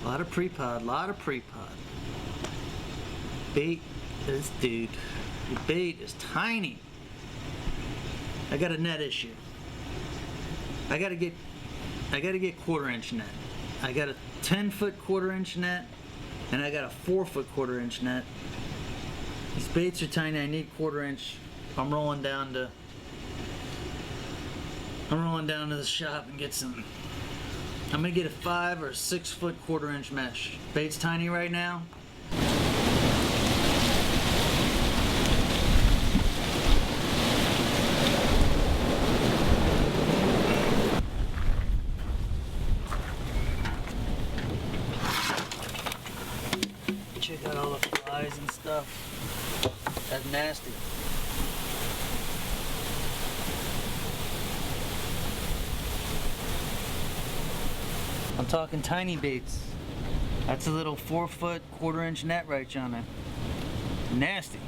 lot of pre-pod, lot of pre-pod. Bait, this dude, your bait is tiny. I got a net issue. I gotta get 1/4-inch net. I got a 10-foot 1/4-inch net, and I got a 4-foot 1/4-inch net. These baits are tiny. I need 1/4-inch. I'm rolling down to the shop and get some. I'm gonna get a 5 or 6-foot 1/4-inch mesh. Bait's tiny right now. Check out all the flies and stuff. That's nasty. I'm talking tiny baits. That's a little 4-foot 1/4-inch net right on there. Nasty.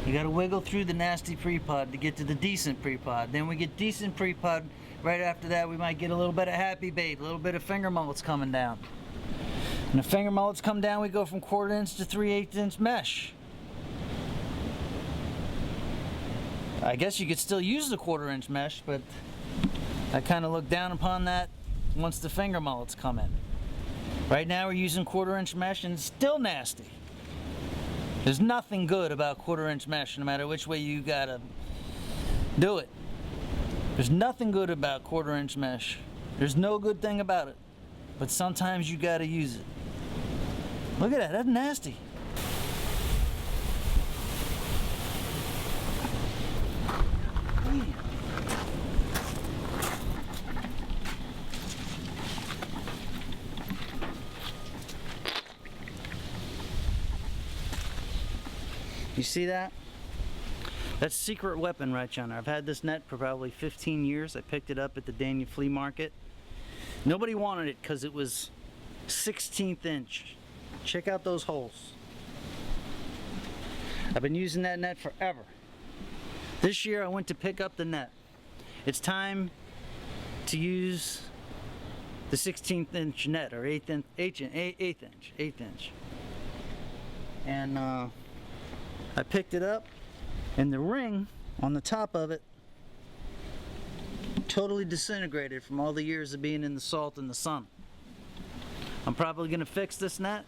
You gotta wiggle through the nasty pre-pod to get to the decent pre-pod. Then we get decent pre-pod. Right after that, we might get a little bit of happy bait, a little bit of finger mullets coming down. When the finger mullets come down, we go from 1/4-inch to 3/8-inch mesh. I guess you could still use the 1/4-inch mesh, but I kind of look down upon that once the finger mullets come in. Right now we're using 1/4-inch mesh and it's still nasty. There's nothing good about 1/4-inch mesh, no matter which way you gotta do it. There's nothing good about 1/4-inch mesh. There's no good thing about it. But sometimes you gotta use it. Look at that, that's nasty. You see that? That's secret weapon right yonder. I've had this net for probably 15 years. I picked it up at the Dania flea market. Nobody wanted it because it was 16th inch. Check out those holes. I've been using that net forever. This year I went to pick up the net. It's time to use the 16th inch net, or 8th inch. And I picked it up, and the ring on the top of it totally disintegrated from all the years of being in the salt and the sun. I'm probably gonna fix this net,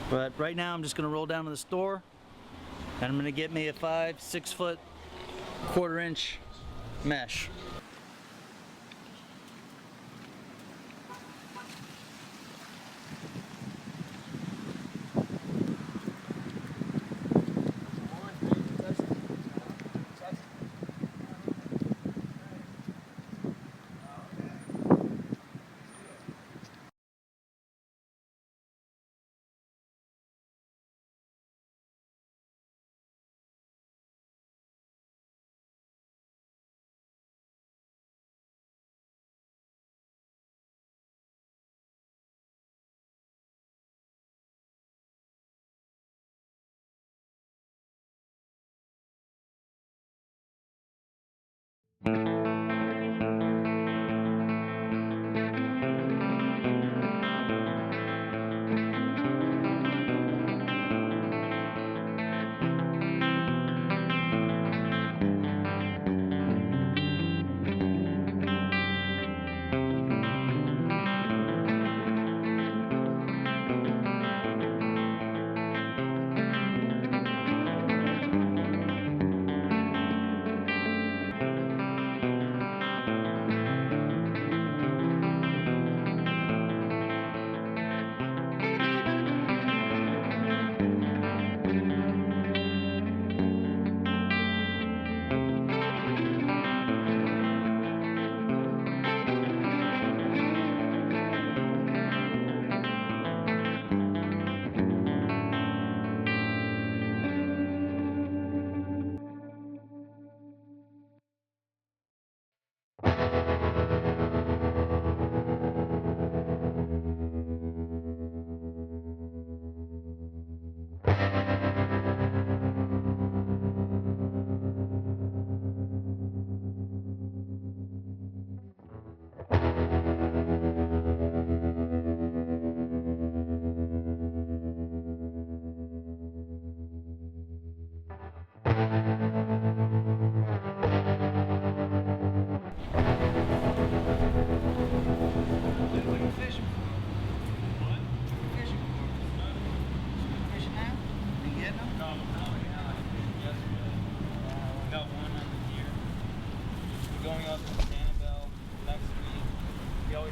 but right now I'm just gonna roll down to the store and I'm gonna get me a 5, 6-foot 1/4-inch mesh.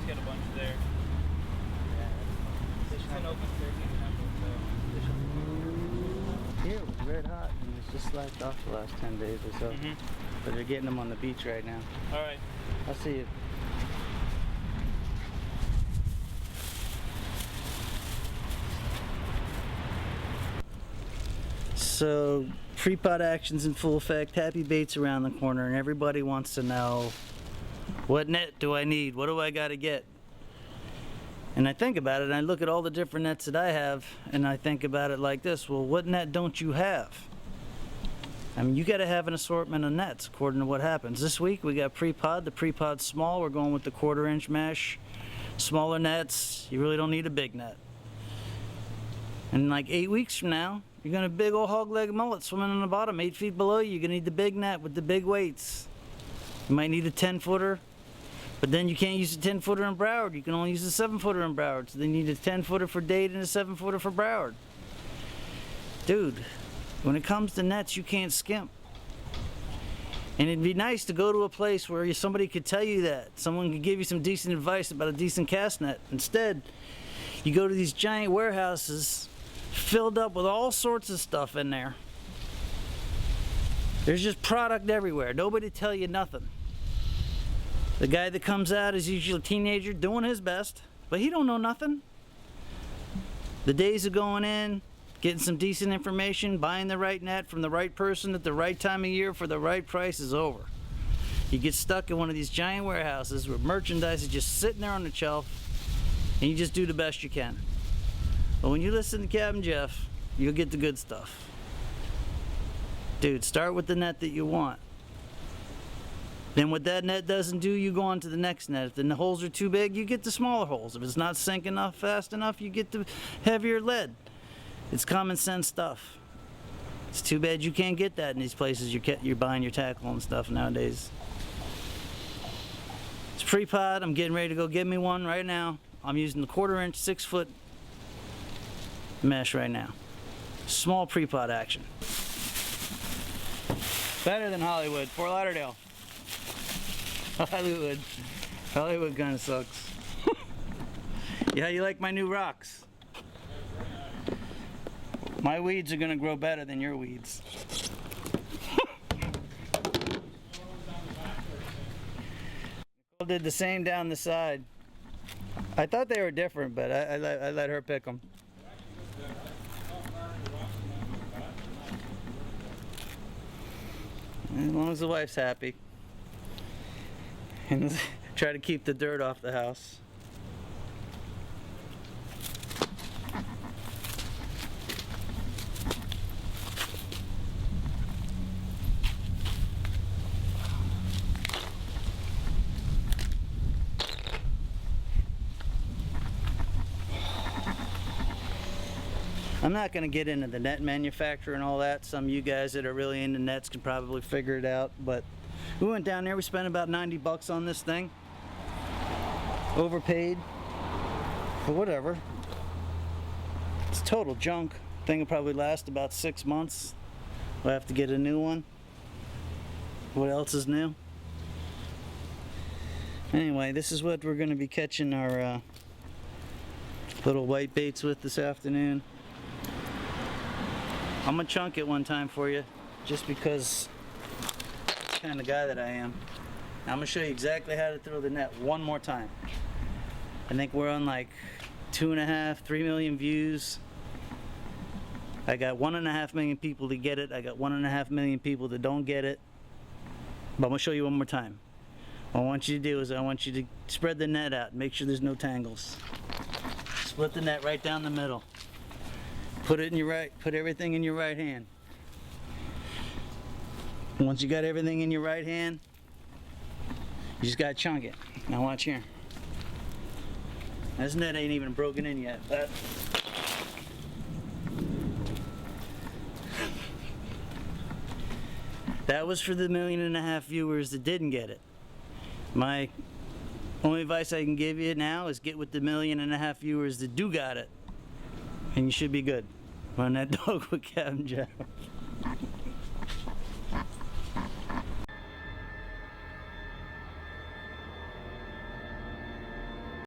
always get a bunch there. Yeah. It's been open 13 temple, so. Here it was red hot and it's just slacked off the last 10 days or so. But they're getting them on the beach right now. Alright. I'll see you. So, pre-pot action's in full effect, happy bait's around the corner, and everybody wants to know, what net do I need? What do I gotta get? And I think about it, and I look at all the different nets that I have, and I think about it like this, well, what net don't you have? I mean, you gotta have an assortment of nets according to what happens. This week we got pre-pod, the pre-pod's small, we're going with the 1/4 inch mesh. Smaller nets, you really don't need a big net. And like 8 weeks from now, you're gonna have a big old hog leg mullet swimming on the bottom, 8 feet below you. You're gonna need the big net with the big weights. You might need a 10-footer, but then you can't use a 10-footer in Broward. You can only use a 7-footer in Broward. So then you need a 10-footer for Dade and a 7-footer for Broward. Dude, when it comes to nets, you can't skimp. And it'd be nice to go to a place where somebody could tell you that. Someone could give you some decent advice about a decent cast net. Instead, you go to these giant warehouses filled up with all sorts of stuff in there. There's just product everywhere. Nobody tell you nothing. The guy that comes out is usually a teenager doing his best, but he don't know nothing. The days of going in, getting some decent information, buying the right net from the right person at the right time of year for the right price is over. You get stuck in one of these giant warehouses where merchandise is just sitting there on the shelf, and you just do the best you can. But when you listen to Captain Jeff, you'll get the good stuff. Dude, start with the net that you want. Then what that net doesn't do, you go on to the next net. If the holes are too big, you get the smaller holes. If it's not sinking enough fast enough, you get the heavier lead. It's common sense stuff. It's too bad you can't get that in these places you're buying your tackle and stuff nowadays. It's pre-pod. I'm getting ready to go get me one right now. I'm using the 1/4 inch, 6-foot mesh right now. Small pre-pod action. Better than Hollywood. Fort Lauderdale. Hollywood kind of sucks. Yeah, you like my new rocks? My weeds are gonna grow better than your weeds. Nicole did the same down the side. I thought they were different, but I let her pick them. As long as the wife's happy. And try to keep the dirt off the house. I'm not going to get into the net manufacturer and all that. Some of you guys that are really into nets can probably figure it out, but we went down there, we spent about 90 bucks on this thing. Overpaid for whatever. It's total junk. Thing will probably last about 6 months. We'll have to get a new one. What else is new? Anyway, this is what we're going to be catching our little white baits with this afternoon. I'm gonna chunk it one time for you, just because that's the kind of guy that I am. Now I'm gonna show you exactly how to throw the net one more time. I think we're on like 2.5, 3 million views. I got 1.5 million people to get it. I got 1.5 million people that don't get it. But I'm gonna show you one more time. What I want you to do is I want you to spread the net out. Make sure there's no tangles. Split the net right down the middle. Put everything in your right hand. Once you got everything in your right hand, you just gotta chunk it. Now watch here. This net ain't even broken in yet, but that was for the 1.5 million viewers that didn't get it. My only advice I can give you now is get with the 1.5 million viewers that do got it, and you should be good. Run that dog with Captain Jeff.